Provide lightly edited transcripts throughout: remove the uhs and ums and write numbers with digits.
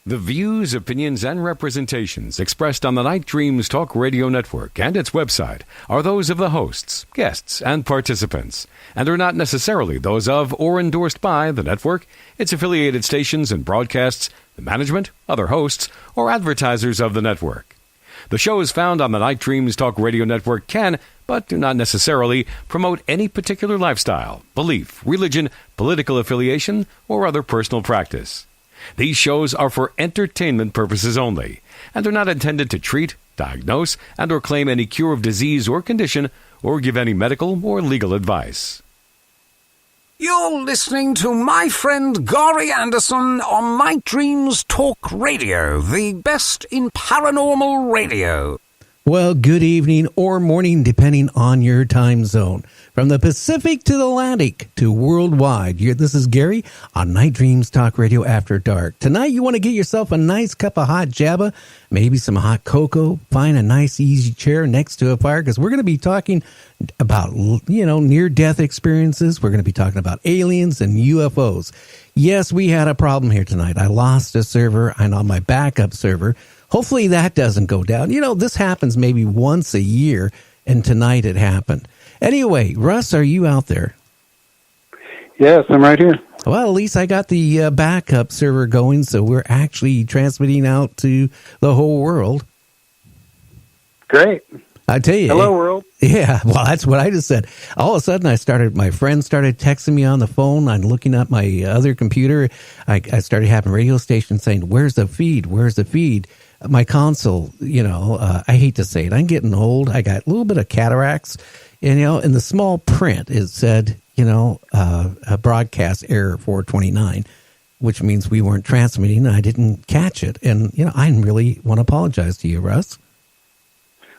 The views, opinions, and representations expressed on the Night Dreams Talk Radio Network and its website are those of the hosts, guests, and participants, and are not necessarily those of or endorsed by the network, its affiliated stations and broadcasts, the management, other hosts, or advertisers of the network. The shows found on the Night Dreams Talk Radio Network can, but do not necessarily, promote any particular lifestyle, belief, religion, political affiliation, or other personal practice. These shows are for entertainment purposes only, and are not intended to treat, diagnose, and or claim any cure of disease or condition, or give any medical or legal advice. You're listening to my friend Gary Anderson on Night Dreams Talk Radio, the best in paranormal radio. Well, good evening or morning, depending on your time zone. From the Pacific to the Atlantic to worldwide, this is Gary on Night Dreams Talk Radio After Dark. Tonight, you want to get yourself a nice cup of hot java, maybe some hot cocoa, find a nice easy chair next to a fire, because we're going to be talking about, near-death experiences. We're going to be talking about aliens and UFOs. Yes, we had a problem here tonight. I lost a server. I'm on my backup server. Hopefully that doesn't go down. This happens maybe once a year, and tonight it happened. Anyway, Russ, are you out there? Yes, I'm right here. Well, at least I got the backup server going, so we're actually transmitting out to the whole world. Great. I tell you. Hello, world. Yeah, well, that's what I just said. All of a sudden, my friend started texting me on the phone. I'm looking at my other computer. I started having radio stations saying, "Where's the feed? Where's the feed?" My console, I hate to say it, I'm getting old. I got a little bit of cataracts. And, in the small print, it said, a broadcast error 429, which means we weren't transmitting, and I didn't catch it. And, I really want to apologize to you, Russ.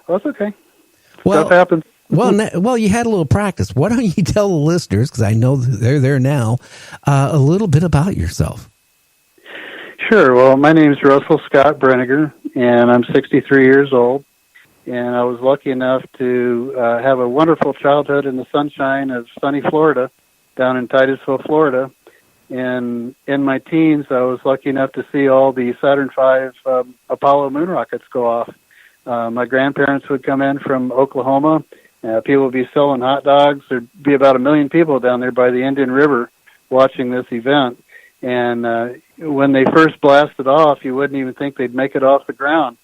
Well, that's okay. Well, Stuff happens. Well, you had a little practice. Why don't you tell the listeners, because I know they're there now, a little bit about yourself? Sure. Well, my name is Russell Scott Brenniger, and I'm 63 years old. And I was lucky enough to have a wonderful childhood in the sunshine of sunny Florida, down in Titusville, Florida. And in my teens, I was lucky enough to see all the Saturn V Apollo moon rockets go off. My grandparents would come in from Oklahoma. People would be selling hot dogs. There'd be about 1 million people down there by the Indian River watching this event. And when they first blasted off, you wouldn't even think they'd make it off the ground.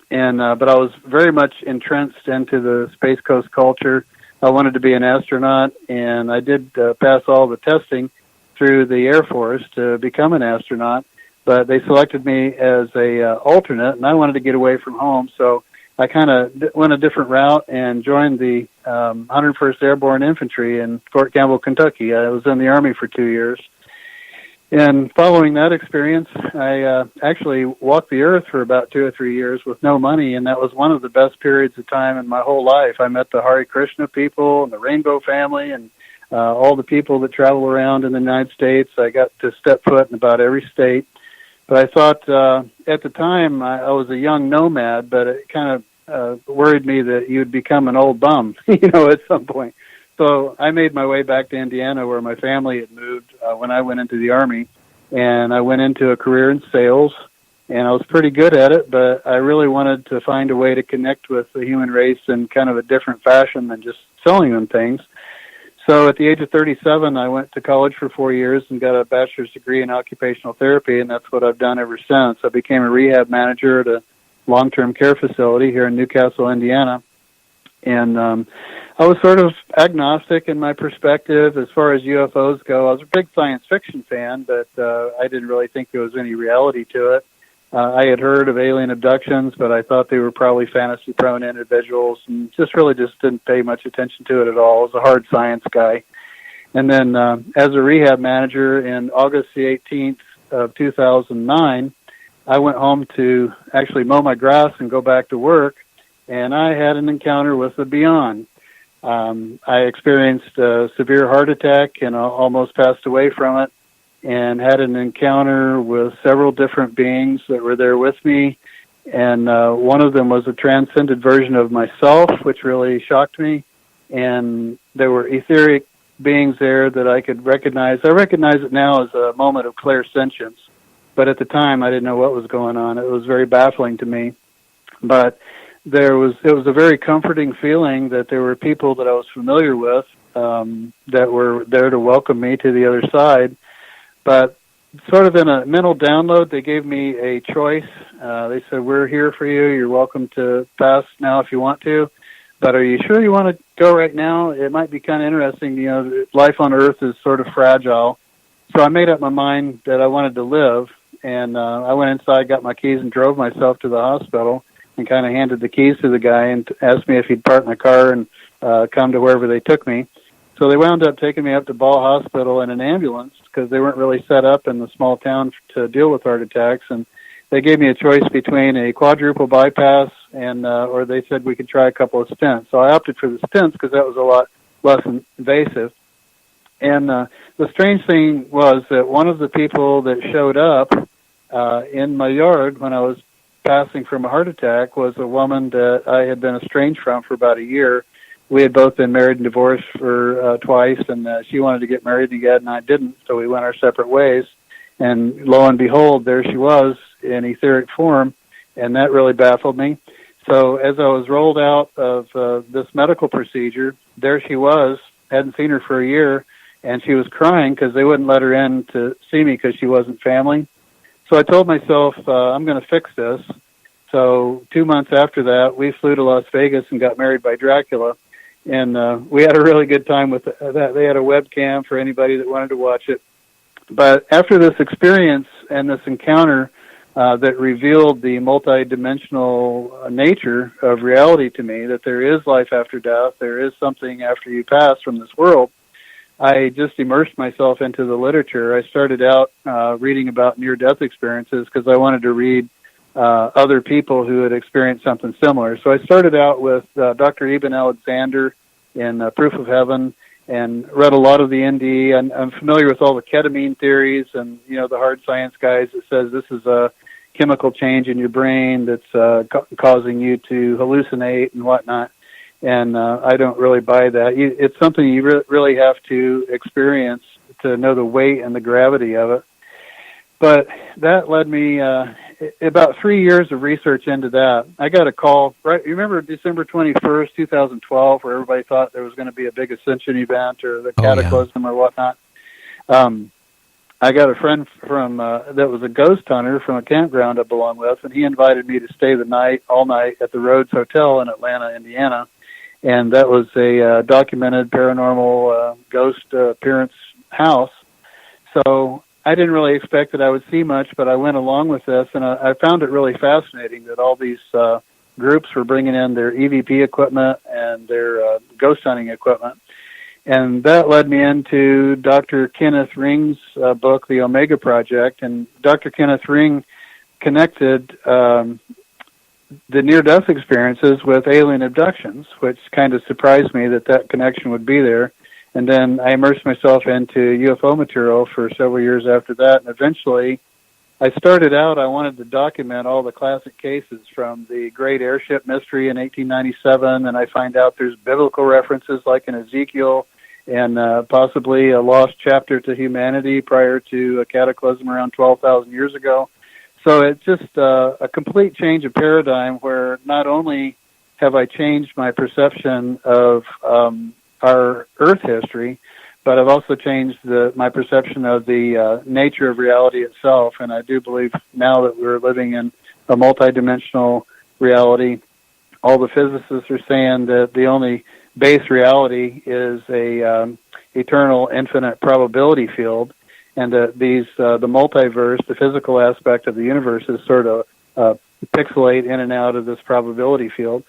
And but I was very much entrenched into the Space Coast culture. I wanted to be an astronaut, and I did pass all the testing through the Air Force to become an astronaut. But they selected me as a alternate, and I wanted to get away from home. So I kind of went a different route and joined the 101st Airborne Infantry in Fort Campbell, Kentucky. I was in the Army for 2 years. And following that experience, I actually walked the earth for about 2 or 3 years with no money, and that was one of the best periods of time in my whole life. I met the Hare Krishna people and the Rainbow family and all the people that travel around in the United States. I got to step foot in about every state. But I thought at the time I was a young nomad, but it kind of worried me that you'd become an old bum, at some point. So I made my way back to Indiana, where my family had moved when I went into the Army, and I went into a career in sales, and I was pretty good at it, but I really wanted to find a way to connect with the human race in kind of a different fashion than just selling them things. So at the age of 37, I went to college for 4 years and got a bachelor's degree in occupational therapy, and that's what I've done ever since. I became a rehab manager at a long-term care facility here in Newcastle, Indiana, and I was sort of agnostic in my perspective as far as UFOs go. I was a big science fiction fan, but I didn't really think there was any reality to it. I had heard of alien abductions, but I thought they were probably fantasy-prone individuals, and just didn't pay much attention to it at all. I was a hard science guy. And then as a rehab manager in August the 18th of 2009, I went home to actually mow my grass and go back to work, and I had an encounter with the beyond. I experienced a severe heart attack and almost passed away from it, and had an encounter with several different beings that were there with me. And one of them was a transcended version of myself, which really shocked me. And there were etheric beings there that I could recognize. I recognize it now as a moment of clairsentience. But at the time, I didn't know what was going on. It was very baffling to me. But it was a very comforting feeling that there were people that I was familiar with that were there to welcome me to the other side. But sort of in a mental download, they gave me a choice. They said, "We're here for you. You're welcome to pass now if you want to. But are you sure you want to go right now? It might be kind of interesting. You know, life on Earth is sort of fragile." So I made up my mind that I wanted to live. And I went inside, got my keys, and drove myself to the hospital and kind of handed the keys to the guy and asked me if he'd park my car and come to wherever they took me. So they wound up taking me up to Ball Hospital in an ambulance because they weren't really set up in the small town to deal with heart attacks. And they gave me a choice between a quadruple bypass and or they said we could try a couple of stents. So I opted for the stents because that was a lot less invasive. And the strange thing was that one of the people that showed up in my yard when I was passing from a heart attack was a woman that I had been estranged from for about a year. We had both been married and divorced for twice, and she wanted to get married again, and I didn't, so we went our separate ways. And lo and behold, there she was in etheric form, and that really baffled me. So as I was rolled out of this medical procedure, there she was, hadn't seen her for a year, and she was crying because they wouldn't let her in to see me because she wasn't family. So I told myself, I'm going to fix this. So 2 months after that, we flew to Las Vegas and got married by Dracula. And we had a really good time with that. They had a webcam for anybody that wanted to watch it. But after this experience and this encounter that revealed the multidimensional nature of reality to me, that there is life after death, there is something after you pass from this world, I just immersed myself into the literature. I started out reading about near-death experiences because I wanted to read other people who had experienced something similar. So I started out with Dr. Eben Alexander in Proof of Heaven and read a lot of the NDE. I'm familiar with all the ketamine theories and, you know, the hard science guys that says this is a chemical change in your brain that's causing you to hallucinate and whatnot. And I don't really buy that. It's something you really have to experience to know the weight and the gravity of it. But that led me about 3 years of research into that. I got a call, right? You remember December 21st, 2012, where everybody thought there was going to be a big ascension event or the cataclysm or whatnot. I got a friend from that was a ghost hunter from a campground I belong with, and he invited me to stay all night at the Rhodes Hotel in Atlanta, Indiana. And that was a documented paranormal ghost appearance house. So I didn't really expect that I would see much, but I went along with this, and I found it really fascinating that all these groups were bringing in their EVP equipment and their ghost hunting equipment. And that led me into Dr. Kenneth Ring's book, The Omega Project. And Dr. Kenneth Ring connected the near-death experiences with alien abductions, which kind of surprised me that connection would be there. And then I immersed myself into UFO material for several years after that. And eventually, I started out, I wanted to document all the classic cases from the Great Airship Mystery in 1897, and I find out there's biblical references like in Ezekiel and possibly a lost chapter to humanity prior to a cataclysm around 12,000 years ago. So it's just a complete change of paradigm where not only have I changed my perception of our Earth history, but I've also changed my perception of the nature of reality itself. And I do believe now that we're living in a multidimensional reality. All the physicists are saying that the only base reality is a eternal, infinite probability field. And that the multiverse, the physical aspect of the universe, is sort of pixelate in and out of this probability field.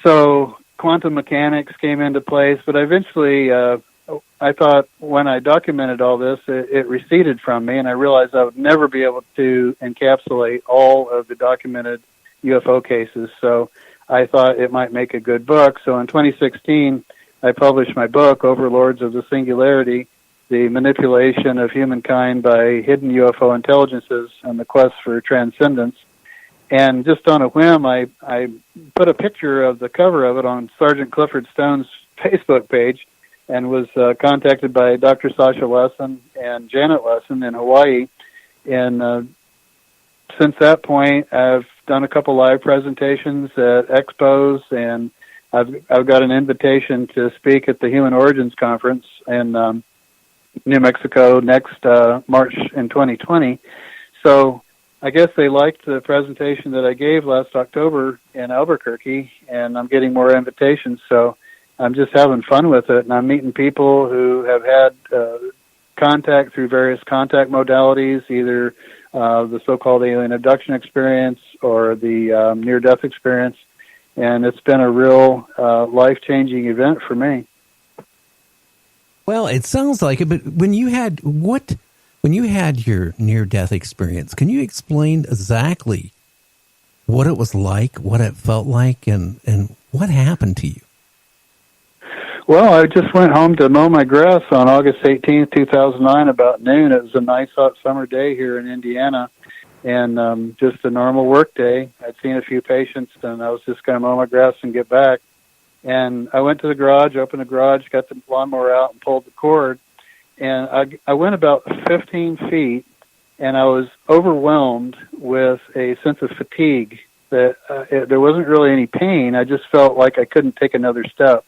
So quantum mechanics came into place, but eventually I thought when I documented all this, it receded from me, and I realized I would never be able to encapsulate all of the documented UFO cases. So I thought it might make a good book. So in 2016, I published my book, Overlords of the Singularity, The Manipulation of Humankind by Hidden UFO Intelligences and the Quest for Transcendence. And just on a whim, I put a picture of the cover of it on Sergeant Clifford Stone's Facebook page and was contacted by Dr. Sasha Lesson and Janet Lesson in Hawaii in since that point, I've done a couple live presentations at expos, and I've got an invitation to speak at the Human Origins Conference in New Mexico next March in 2020. So I guess they liked the presentation that I gave last October in Albuquerque, and I'm getting more invitations. So I'm just having fun with it, and I'm meeting people who have had contact through various contact modalities, either the so-called alien abduction experience or the near-death experience, and it's been a real life-changing event for me. Well, it sounds like it, but when you had your near-death experience, can you explain exactly what it was like, what it felt like, and what happened to you? Well, I just went home to mow my grass on August 18th, 2009, about noon. It was a nice hot summer day here in Indiana, and just a normal work day. I'd seen a few patients, and I was just going to mow my grass and get back. And I went to the garage, opened the garage, got the lawnmower out, and pulled the cord. And I went about 15 feet, and I was overwhelmed with a sense of fatigue. That there wasn't really any pain. I just felt like I couldn't take another step.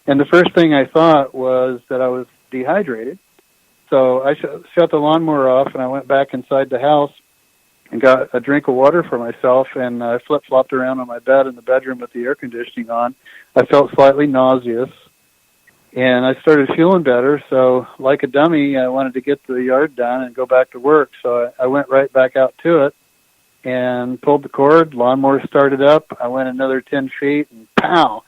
And the first thing I thought was that I was dehydrated. So I shut the lawnmower off, and I went back inside the house and got a drink of water for myself, and I flip-flopped around on my bed in the bedroom with the air conditioning on. I felt slightly nauseous, and I started feeling better. So like a dummy, I wanted to get the yard done and go back to work. So I went right back out to it and pulled the cord. Lawnmower started up. I went another 10 feet, and pow!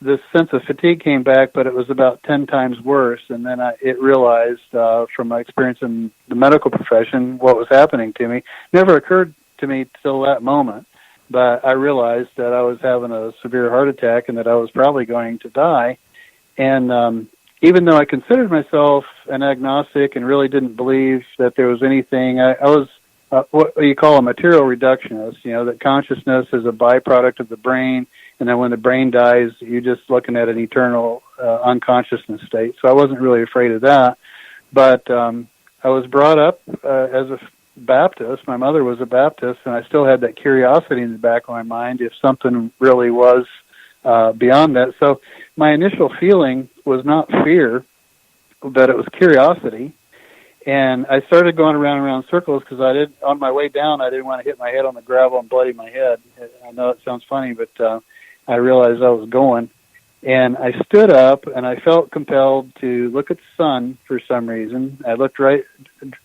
This sense of fatigue came back, but it was about 10 times worse. And then it realized from my experience in the medical profession what was happening to me. Never occurred to me till that moment, but I realized that I was having a severe heart attack and that I was probably going to die. And even though I considered myself an agnostic and really didn't believe that there was anything, I was what you call a material reductionist, that consciousness is a byproduct of the brain, and then when the brain dies, you're just looking at an eternal unconsciousness state. So I wasn't really afraid of that. But I was brought up as a Baptist. My mother was a Baptist, and I still had that curiosity in the back of my mind if something really was beyond that. So my initial feeling was not fear, but it was curiosity. And I started going around circles because on my way down, I didn't want to hit my head on the gravel and bloody my head. I know it sounds funny, but I realized I was going. And I stood up, and I felt compelled to look at the sun for some reason. I looked right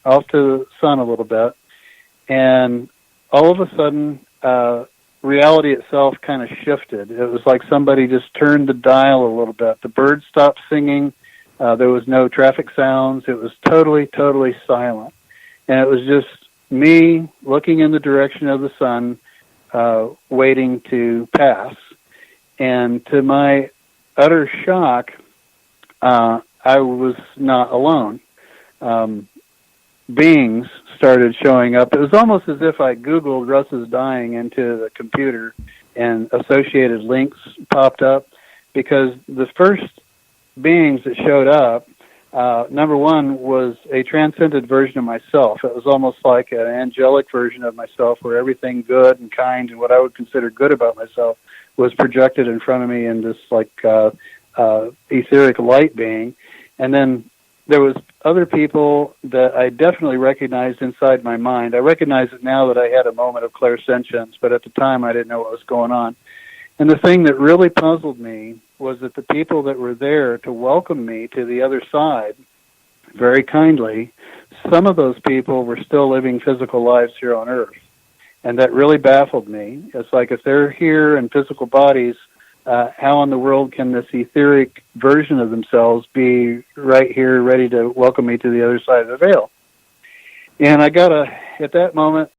off to the sun a little bit, and all of a sudden, reality itself kind of shifted. It was like somebody just turned the dial a little bit. The birds stopped singing. There was no traffic sounds. It was totally, totally silent. And it was just me looking in the direction of the sun, waiting to pass. And to my utter shock, I was not alone. Beings started showing up. It was almost as if I Googled Russ is dying into the computer and associated links popped up, because the first beings that showed up, number one was a transcended version of myself. It was almost like an angelic version of myself where everything good and kind and what I would consider good about myself was projected in front of me in this etheric light being. And then there was other people that I definitely recognized inside my mind. I recognize it now that I had a moment of clairsentience, but at the time I didn't know what was going on. And the thing that really puzzled me was that the people that were there to welcome me to the other side, very kindly, some of those people were still living physical lives here on Earth. And that really baffled me. It's like, if they're here in physical bodies, how in the world can this etheric version of themselves be right here ready to welcome me to the other side of the veil? And I got at that moment,